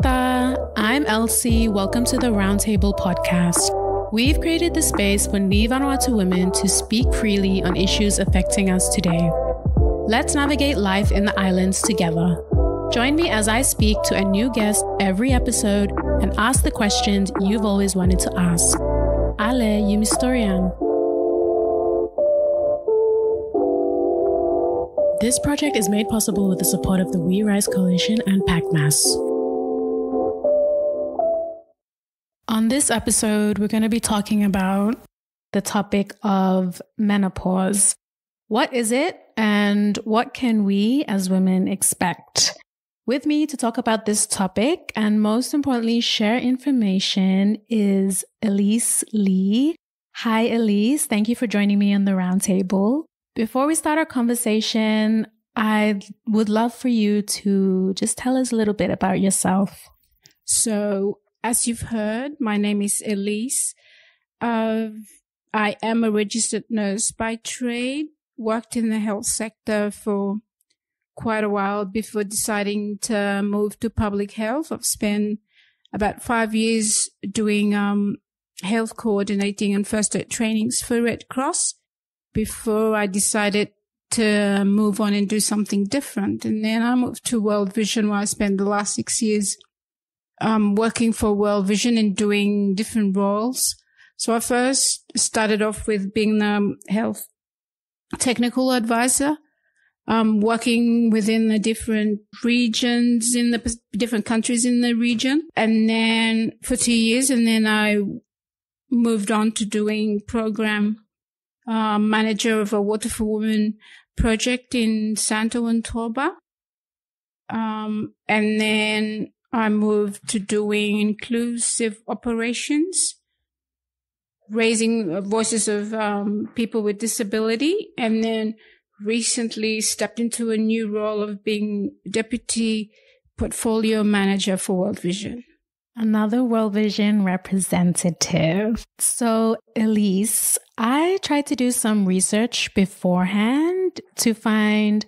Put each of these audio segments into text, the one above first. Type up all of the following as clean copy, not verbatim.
Kota, I'm Elsie. Welcome to the Roundtable podcast. We've created the space for Ni Vanuatu women to speak freely on issues affecting us today. Let's navigate life in the islands together. Join me as I speak to a new guest every episode and ask the questions you've always wanted to ask. Ale, Yumistorian. This project is made possible with the support of the We Rise Coalition and PACMAS. On this episode, we're going to be talking about the topic of menopause. What is it and what can we as women expect? With me to talk about this topic and most importantly share information is Ellis Lee. Hi Ellis, thank you for joining me on the roundtable. Before we start our conversation, I would love for you to just tell us a little bit about yourself. So, as you've heard, my name is Elise. I am a registered nurse by trade, worked in the health sector for quite a while before deciding to move to public health. I've spent about 5 years doing health coordinating and first aid trainings for Red Cross before I decided to move on and do something different. And then I moved to World Vision, where I spent the last 6 years working for World Vision and doing different roles. So I first started off with being the health technical advisor, working within the different regions in the different countries in the region. And then for 2 years, and then I moved on to doing program manager of a Water for Women project in Santo and Toba. And then I moved to doing inclusive operations, raising voices of people with disability, and then recently stepped into a new role of being deputy portfolio manager for World Vision. Another World Vision representative. So, Elise, I tried to do some research beforehand to find,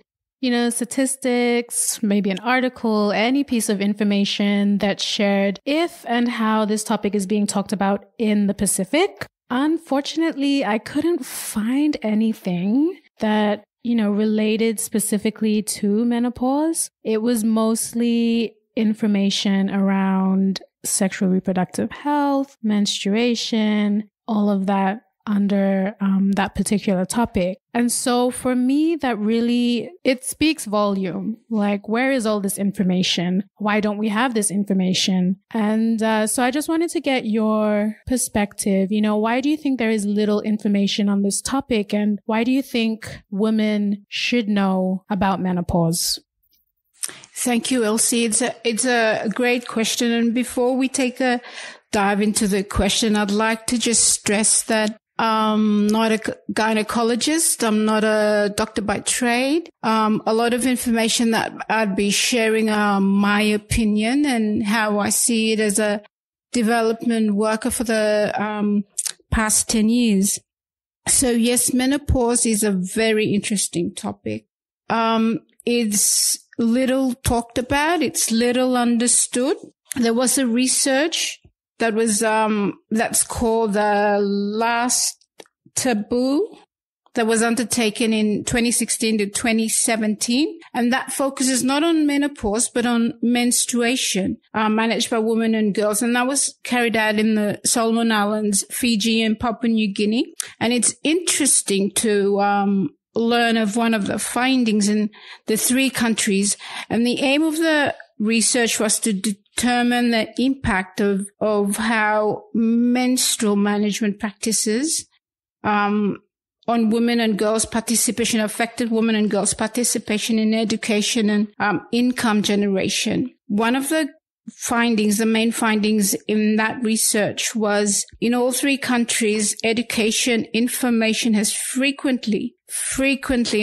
statistics, maybe an article, any piece of information that shared if and how this topic is being talked about in the Pacific. Unfortunately, I couldn't find anything that, related specifically to menopause. It was mostly information around sexual reproductive health, menstruation, all of that under that particular topic. And so for me, that really, it speaks volume. Like, where is all this information? Why don't we have this information? And so I just wanted to get your perspective. Why do you think there is little information on this topic? And why do you think women should know about menopause? Thank you, Elsie. It's a great question. And before we take a dive into the question, I'd like to just stress that I'm not a gynecologist. I'm not a doctor by trade. A lot of information that I'd be sharing are my opinion and how I see it as a development worker for the past 10 years. So yes, menopause is a very interesting topic. It's little talked about. It's little understood. There was a research that was, that's called the Last Taboo that was undertaken in 2016 to 2017. And that focuses not on menopause, but on menstruation, managed by women and girls. And that was carried out in the Solomon Islands, Fiji and Papua New Guinea. And it's interesting to, learn of one of the findings in the 3 countries. And the aim of the research was to determine the impact of how menstrual management practices on women and girls' participation, affected women and girls' participation in education and income generation. One of the main findings in that research was in all 3 countries, education information has frequently,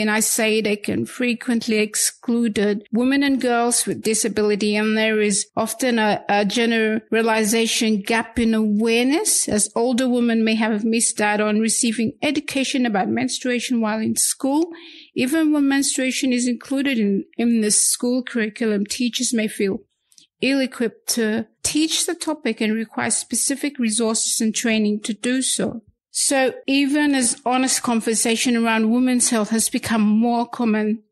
and I say it again, frequently excluded women and girls with disability. And there is often a generalization gap in awareness, as older women may have missed out on receiving education about menstruation while in school. Even when menstruation is included in the school curriculum, teachers may feel ill-equipped to teach the topic and require specific resources and training to do so. So even as honest conversation around women's health has become more common,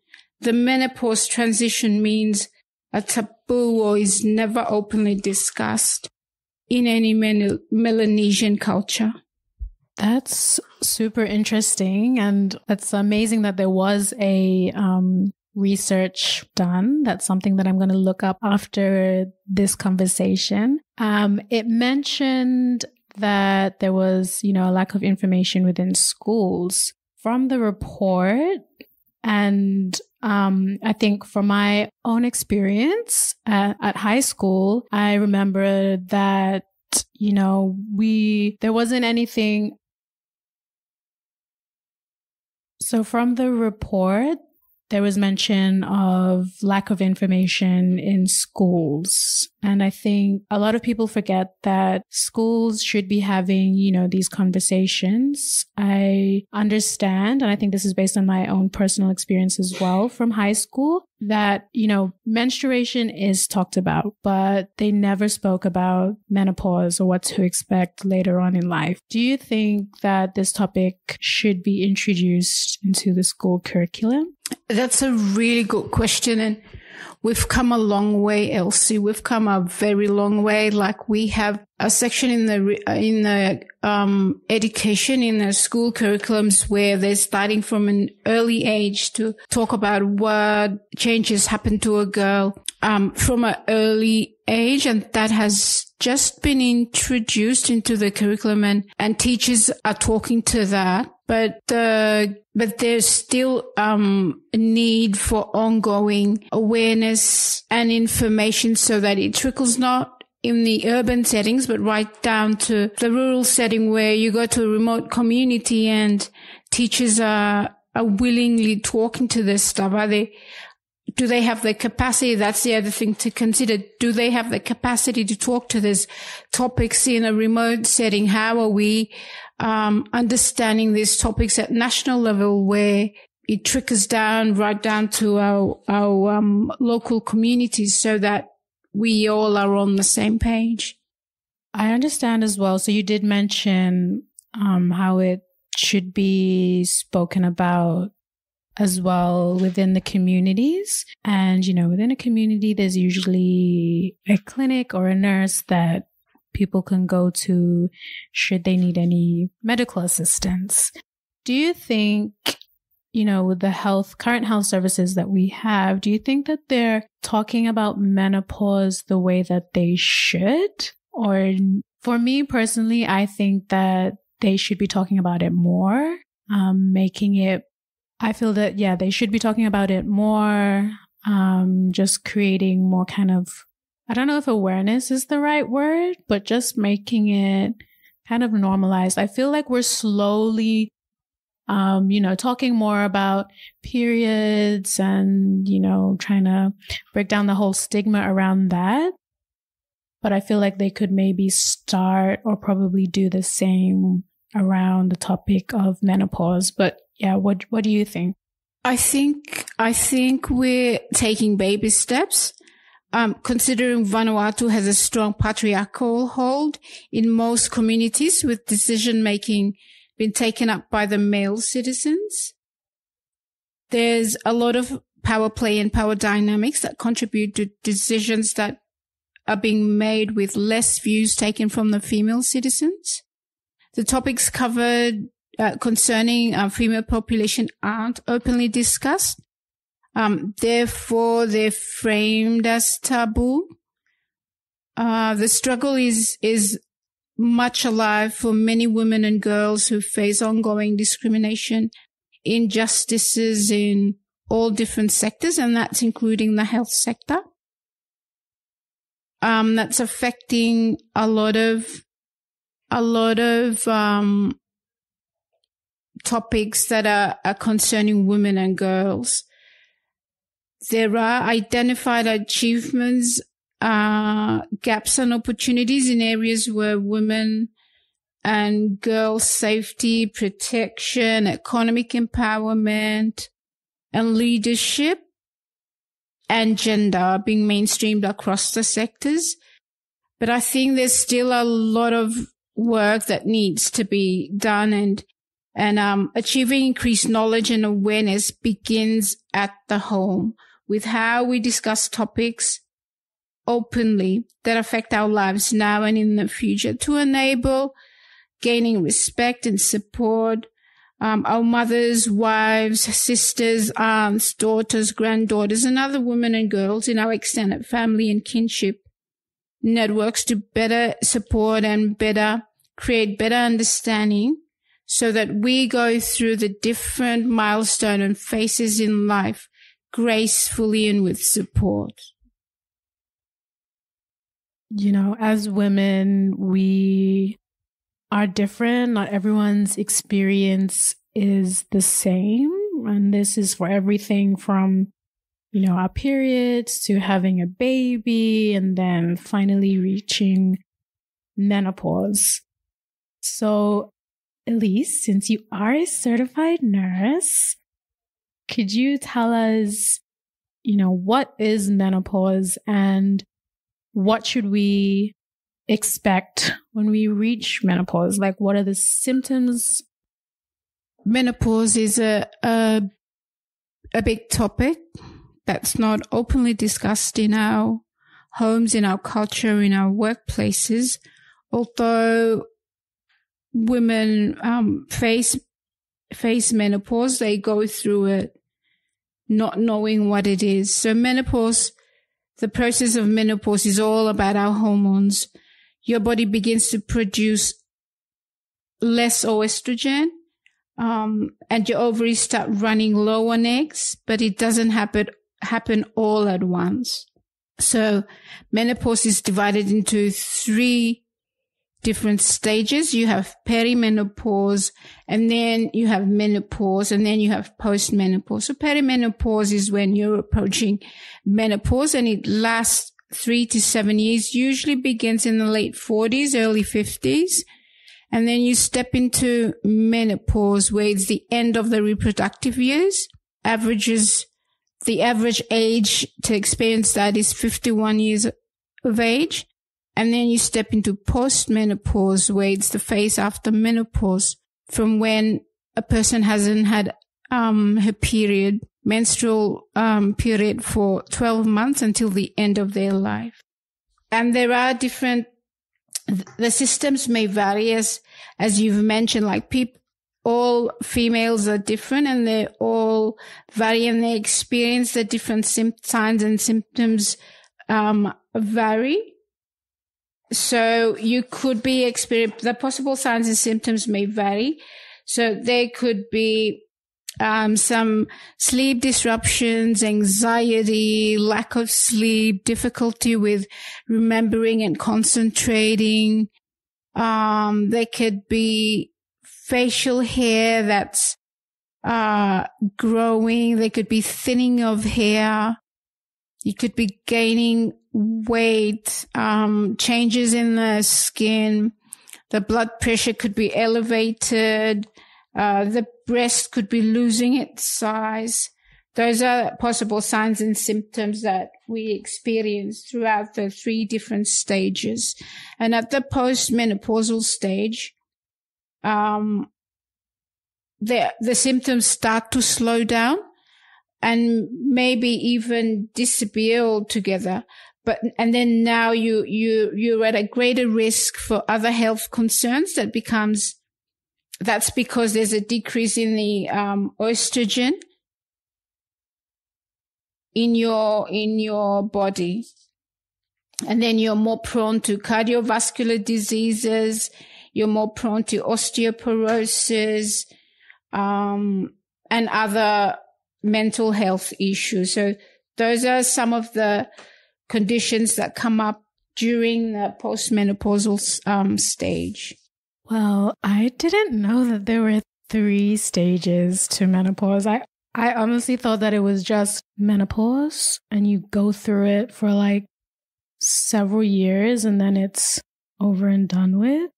the menopause transition means a taboo or is never openly discussed in any Melanesian culture. That's super interesting. And it's amazing that there was a research done. That's something that I'm going to look up after this conversation. It mentioned that there was, a lack of information within schools. From the report, and I think from my own experience at high school, I remember that, there wasn't anything. So from the report, there was mention of lack of information in schools. And I think a lot of people forget that schools should be having, these conversations. I understand, and I think this is based on my own personal experience as well from high school, that, menstruation is talked about, but they never spoke about menopause or what to expect later on in life. Do you think that this topic should be introduced into the school curriculum? That's a really good question. And we've come a long way, Elsie. We've come a very long way. Like we have a section in the education in the school curriculums where they're starting from an early age to talk about what changes happen to a girl from an early age, and that has just been introduced into the curriculum, and teachers are talking to that. But there's still a need for ongoing awareness and information so that it trickles not in the urban settings, but right down to the rural setting where you go to a remote community and teachers are willingly talking to this stuff. Do they have the capacity? That's the other thing to consider. Do they have the capacity to talk to these topics in a remote setting? How are we understanding these topics at national level where it trickles down right down to our local communities so that we all are on the same page? I understand as well. So you did mention how it should be spoken about as well within the communities. And, within a community, there's usually a clinic or a nurse that people can go to should they need any medical assistance. Do you think, with the current health services that we have, do you think that they're talking about menopause the way that they should? Or for me personally, I think that they should be talking about it more, I feel that, they should be talking about it more, just creating more kind of, I don't know if awareness is the right word, but just making it kind of normalized. I feel like we're slowly, talking more about periods and, trying to break down the whole stigma around that. But I feel like they could maybe start or probably do the same around the topic of menopause. But yeah, what do you think? I think we're taking baby steps. Considering Vanuatu has a strong patriarchal hold in most communities, with decision-making being taken up by the male citizens. There's a lot of power play and power dynamics that contribute to decisions that are being made with less views taken from the female citizens. The topics covered concerning female population aren't openly discussed. Therefore, they're framed as taboo. The struggle is much alive for many women and girls who face ongoing discrimination, injustices in all different sectors, and that's including the health sector. That's affecting a lot of topics that are concerning women and girls. There are identified achievements, gaps and opportunities in areas where women and girls' safety, protection, economic empowerment, and leadership and gender being mainstreamed across the sectors. But I think there's still a lot of work that needs to be done, and achieving increased knowledge and awareness begins at the home with how we discuss topics openly that affect our lives now and in the future to enable gaining respect and support. Our mothers, wives, sisters, aunts, daughters, granddaughters, and other women and girls in our extended family and kinship networks to better support and create better understanding so that we go through the different milestones and phases in life gracefully and with support. You know, as women, we are different. Not everyone's experience is the same. And this is for everything from, you know, our periods to having a baby and then finally reaching menopause. So, Elise, since you are a certified nurse, could you tell us, you know, what is menopause and what should we expect when we reach menopause? Like, what are the symptoms? Menopause is a big topic that's not openly discussed in our homes, in our culture, in our workplaces. Although women face menopause, they go through it not knowing what it is. So menopause, the process of menopause is all about our hormones. Your body begins to produce less estrogen, and your ovaries start running low on eggs, but it doesn't happen all at once. So menopause is divided into 3 different stages. You have perimenopause, and then you have menopause, and then you have postmenopause. So perimenopause is when you're approaching menopause, and it lasts 3 to 7 years, usually begins in the late 40s, early 50s. And then you step into menopause, where it's the end of the reproductive years. The average age to experience that is 51 years of age. And then you step into postmenopause, where it's the phase after menopause, from when a person hasn't had her period, menstrual period for 12 months until the end of their life. And there are the systems may vary as you've mentioned, like all females are different and they all vary, and they experience the different signs and symptoms vary. So you could be the possible signs and symptoms may vary. So there could be some sleep disruptions, anxiety, lack of sleep, difficulty with remembering and concentrating. There could be facial hair that's growing. There could be thinning of hair. You could be gaining weight, changes in the skin. The blood pressure could be elevated. The breast could be losing its size. Those are possible signs and symptoms that we experience throughout the 3 different stages. And at the postmenopausal stage, the symptoms start to slow down and maybe even disappear altogether. And then now you're at a greater risk for other health concerns. That's because there's a decrease in the estrogen in your body. And then you're more prone to cardiovascular diseases, you're more prone to osteoporosis, and other mental health issues. So those are some of the conditions that come up during the postmenopausal stage. Well, I didn't know that there were 3 stages to menopause. I honestly thought that it was just menopause and you go through it for like several years and then it's over and done with.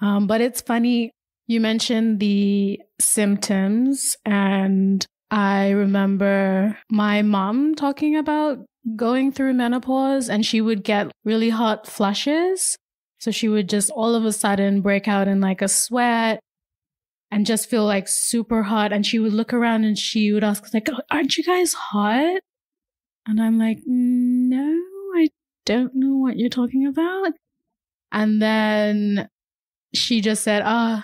But it's funny, you mentioned the symptoms and I remember my mom talking about going through menopause, and she would get really hot flushes. So she would just all of a sudden break out in like a sweat and just feel like super hot. And she would look around and she would ask like, aren't you guys hot? And I'm like, no, I don't know what you're talking about. And then she just said,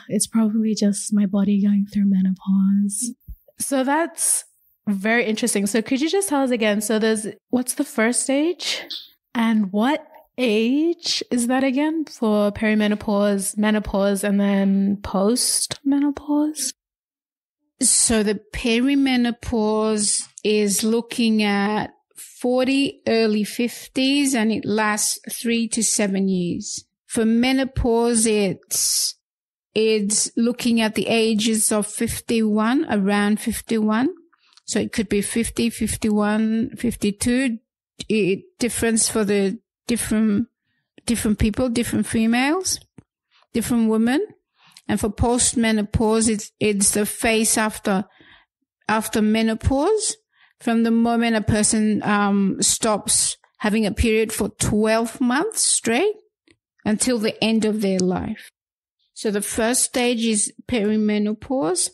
it's probably just my body going through menopause. So that's very interesting. So could you just tell us again? So what's the first stage? And what age is that again for perimenopause, menopause, and then post-menopause? So the perimenopause is looking at 40, early 50s, and it lasts 3 to 7 years. For menopause, it's looking at the ages of 51, around 51. So it could be 50, 51, 52. It differs for the different people, different females, different women. And for postmenopause, it's the phase after menopause, from the moment a person stops having a period for 12 months straight until the end of their life. So the first stage is perimenopause.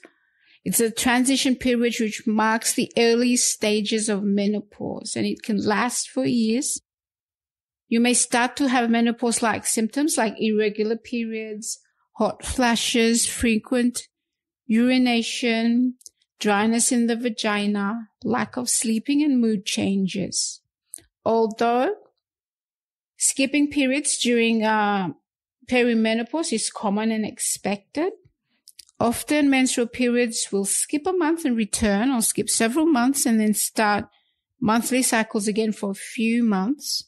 It's a transition period which marks the early stages of menopause, and it can last for years. You may start to have menopause-like symptoms like irregular periods, hot flashes, frequent urination, dryness in the vagina, lack of sleeping, and mood changes. Although skipping periods during perimenopause is common and expected, often menstrual periods will skip a month and return, or skip several months and then start monthly cycles again for a few months.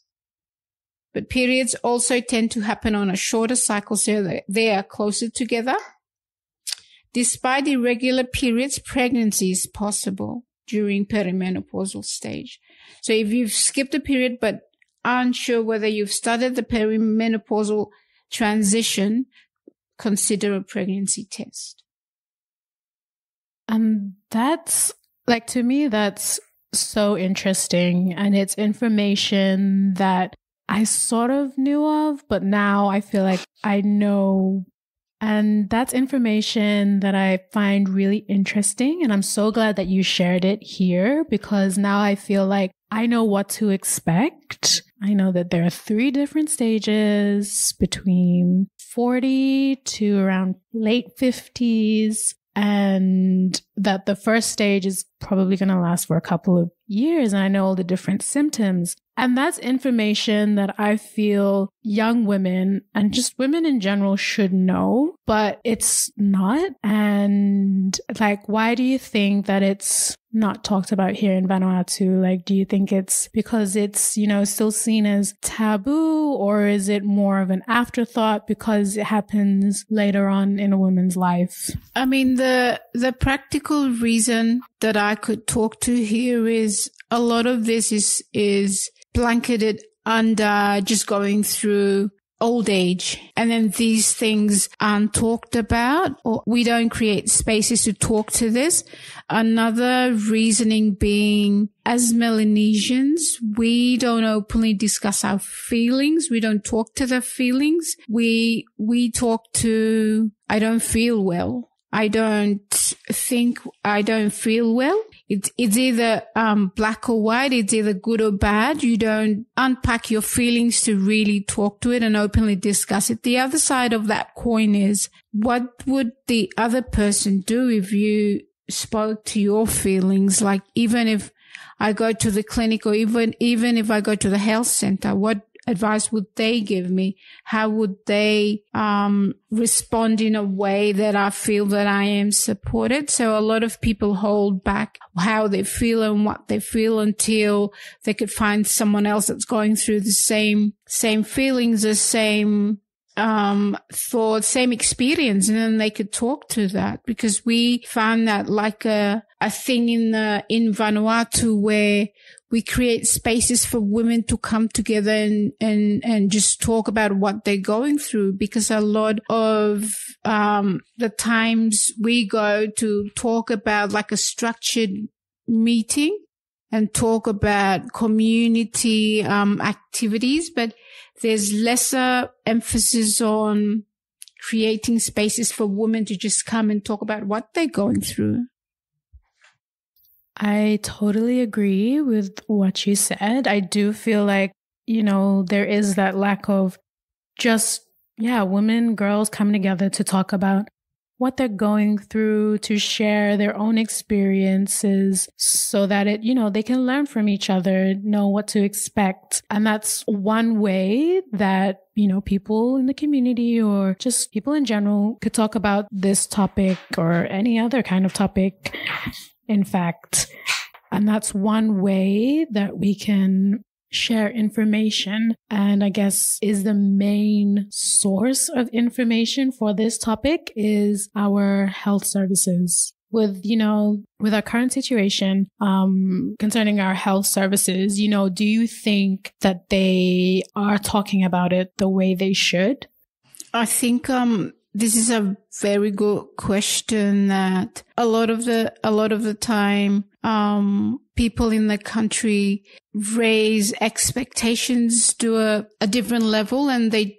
But periods also tend to happen on a shorter cycle, so they are closer together. Despite irregular periods, pregnancy is possible during perimenopausal stage. So if you've skipped a period but aren't sure whether you've started the perimenopausal transition, consider a pregnancy test. That's, like, to me, that's so interesting. And it's information that I sort of knew of, but now I feel like I know. And that's information that I find really interesting. And I'm so glad that you shared it here, because now I feel like I know what to expect. I know that there are 3 different stages between 40 to around late 50s, and that the first stage is probably going to last for a couple of years. And I know all the different symptoms. And that's information that I feel young women and just women in general should know, but it's not. And like, why do you think that it's not talked about here in Vanuatu? Like, do you think it's because it's, still seen as taboo, or is it more of an afterthought because it happens later on in a woman's life? I mean, the practical reason that I could talk to here is a lot of this is blanketed under just going through old age, and then these things aren't talked about, or we don't create spaces to talk to this. Another reasoning being, as Melanesians, we don't openly discuss our feelings. We don't talk to the feelings. We talk to, I don't feel well. I don't think I don't feel well. It's either black or white. It's either good or bad. You don't unpack your feelings to really talk to it and openly discuss it. The other side of that coin is, what would the other person do if you spoke to your feelings? Like, even if I go to the clinic, or even if I go to the health center, what advice would they give me? How would they respond in a way that I feel that I am supported? So a lot of people hold back how they feel and what they feel until they could find someone else that's going through the same feelings, the same thoughts, same experience, and then they could talk to that. Because we found that like a thing in Vanuatu where we create spaces for women to come together and just talk about what they're going through. Because a lot of the times we go to talk about like a structured meeting and talk about community activities, but there's lesser emphasis on creating spaces for women to just come and talk about what they're going through. I totally agree with what you said. I do feel like, there is that lack of just, women, girls coming together to talk about what they're going through, to share their own experiences so that they can learn from each other, know what to expect. And that's one way that, people in the community or just people in general could talk about this topic or any other kind of topic, in fact. And that's one way that we can share information, and I guess is the main source of information for this topic is our health services. With our current situation concerning our health services, do you think that they are talking about it the way they should? I think this is a very good question that a lot of the time people in the country raise expectations to a different level, and they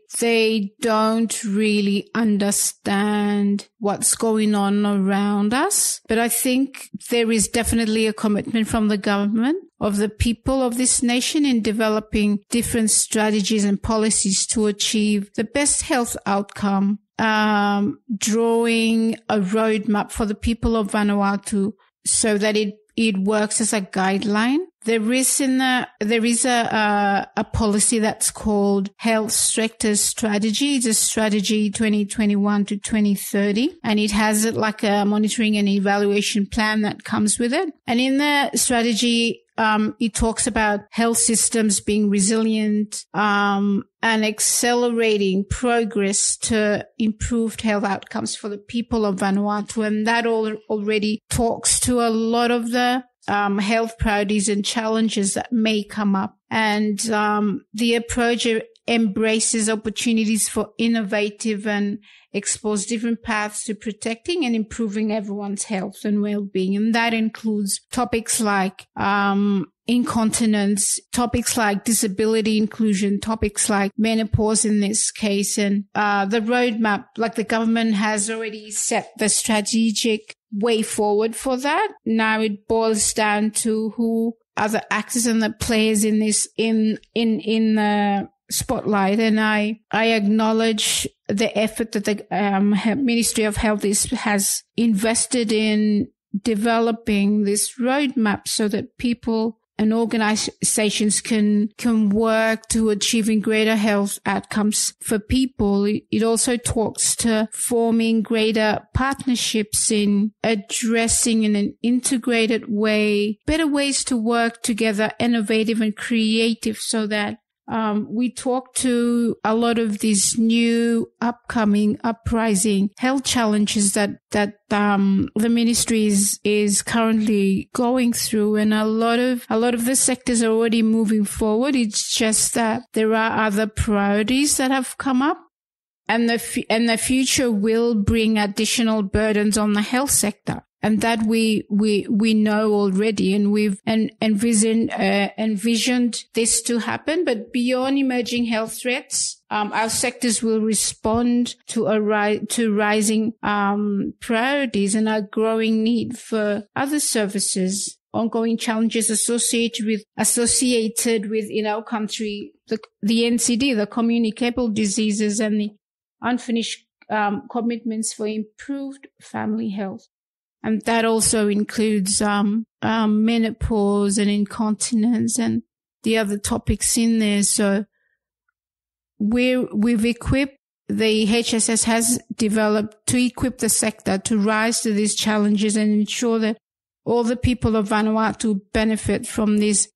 don't really understand what's going on around us. But I think there is definitely a commitment from the government of the people of this nation in developing different strategies and policies to achieve the best health outcome, drawing a roadmap for the people of Vanuatu so that it works as a guideline. There is a policy that's called Health Sector Strategy. It's a strategy 2021 to 2030, and it has like a monitoring and evaluation plan that comes with it. And in the strategy, it talks about health systems being resilient, and accelerating progress to improved health outcomes for the people of Vanuatu. And that already talks to a lot of the health priorities and challenges that may come up. And the approach embraces opportunities for innovative and explores different paths to protecting and improving everyone's health and well-being. And that includes topics like incontinence, topics like disability inclusion, topics like menopause in this case. And the roadmap, like the government has already set the strategic way forward for that. Now it boils down to who are the actors and the players in this, in the spotlight. And I acknowledge the effort that the Ministry of Health has invested in developing this roadmap so that people and organizations can work to achieving greater health outcomes for people. It also talks to forming greater partnerships in addressing in an integrated way, better ways to work together, innovative and creative, so that we talk to a lot of these new upcoming uprising health challenges that the ministry is currently going through, and a lot of the sectors are already moving forward. It's just that there are other priorities that have come up, and the future will bring additional burdens on the health sector. And that we know already, and we've envisioned this to happen. But beyond emerging health threats, our sectors will respond to rising priorities and our growing need for other services. Ongoing challenges associated with in our country the NCD, the communicable diseases, and the unfinished commitments for improved family health. And that also includes menopause and incontinence and the other topics in there. So we've equipped, the HSS has developed to equip the sector to rise to these challenges and ensure that all the people of Vanuatu benefit from these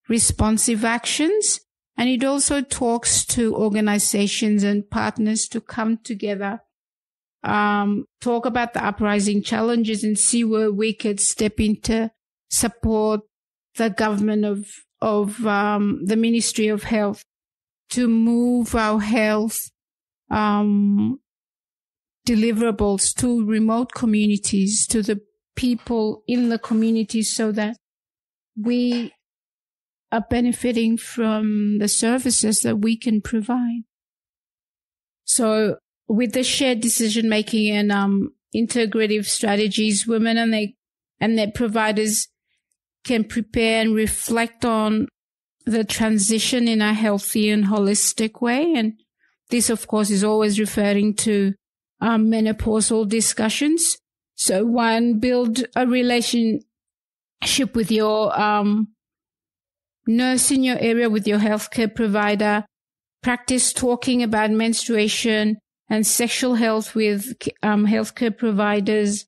responsive actions. And it also talks to organizations and partners to come together, talk about the uprising challenges and see where we could step in to support the government of the Ministry of Health to move our health deliverables to remote communities, to the people in the communities, so that we are benefiting from the services that we can provide. So with the shared decision-making and integrative strategies, women and their providers can prepare and reflect on the transition in a healthy and holistic way. And this, of course, is always referring to menopausal discussions. So one, build a relationship with your nurse in your area, with your healthcare provider. Practice talking about menstruation and sexual health with healthcare providers.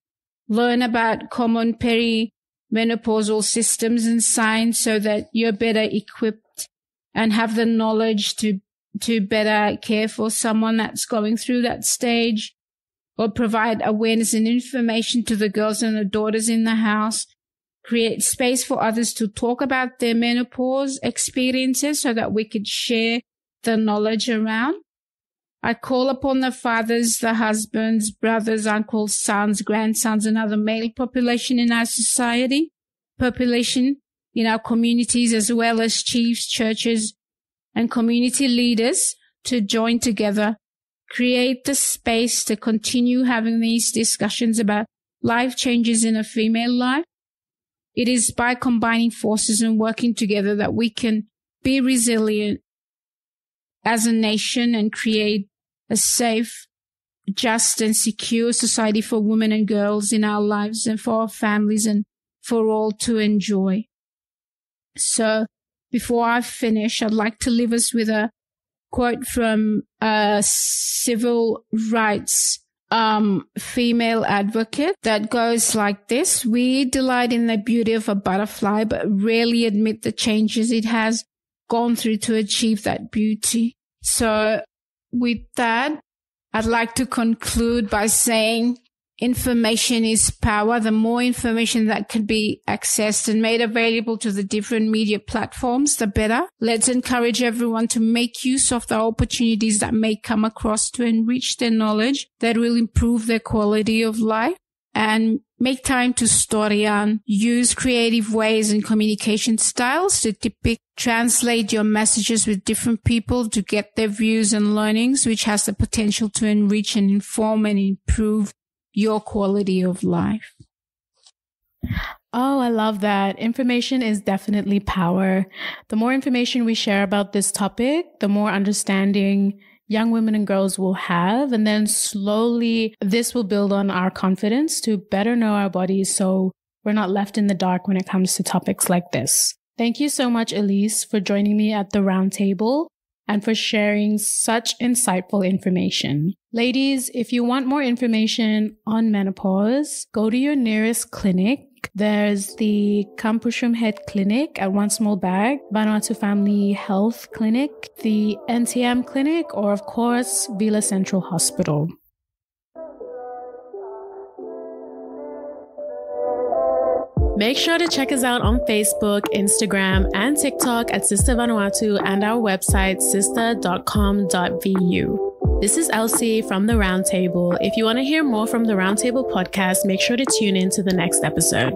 Learn about common perimenopausal systems and signs so that you're better equipped and have the knowledge to better care for someone that's going through that stage, or provide awareness and information to the girls and the daughters in the house. Create space for others to talk about their menopause experiences so that we could share the knowledge around. I call upon the fathers, the husbands, brothers, uncles, sons, grandsons, and other male population in our society, population in our communities, as well as chiefs, churches, and community leaders to join together, create the space to continue having these discussions about life changes in a female life. It is by combining forces and working together that we can be resilient as a nation and create a safe, just, and secure society for women and girls in our lives and for our families and for all to enjoy. So before I finish, I'd like to leave us with a quote from a civil rights female advocate that goes like this: "We delight in the beauty of a butterfly, but rarely admit the changes it has gone through to achieve that beauty." So with that, I'd like to conclude by saying information is power. The more information that can be accessed and made available to the different media platforms, the better. Let's encourage everyone to make use of the opportunities that may come across to enrich their knowledge that will improve their quality of life, and make time to story use creative ways and communication styles to translate your messages with different people to get their views and learnings, which has the potential to enrich and inform and improve your quality of life. Oh, I love that. Information is definitely power. The more information we share about this topic, the more understanding young women and girls will have. And then slowly this will build on our confidence to better know our bodies so we're not left in the dark when it comes to topics like this. Thank you so much, Elise, for joining me at the roundtable and for sharing such insightful information. Ladies, if you want more information on menopause, go to your nearest clinic. There's the Kampushum Head Clinic at One Small Bag, Vanuatu Family Health Clinic, the NTM Clinic, or of course, Vila Central Hospital. Make sure to check us out on Facebook, Instagram, and TikTok at Sister Vanuatu and our website, sister.com.vu. This is Elsie from The Roundtable. If you want to hear more from The Roundtable podcast, make sure to tune in to the next episode.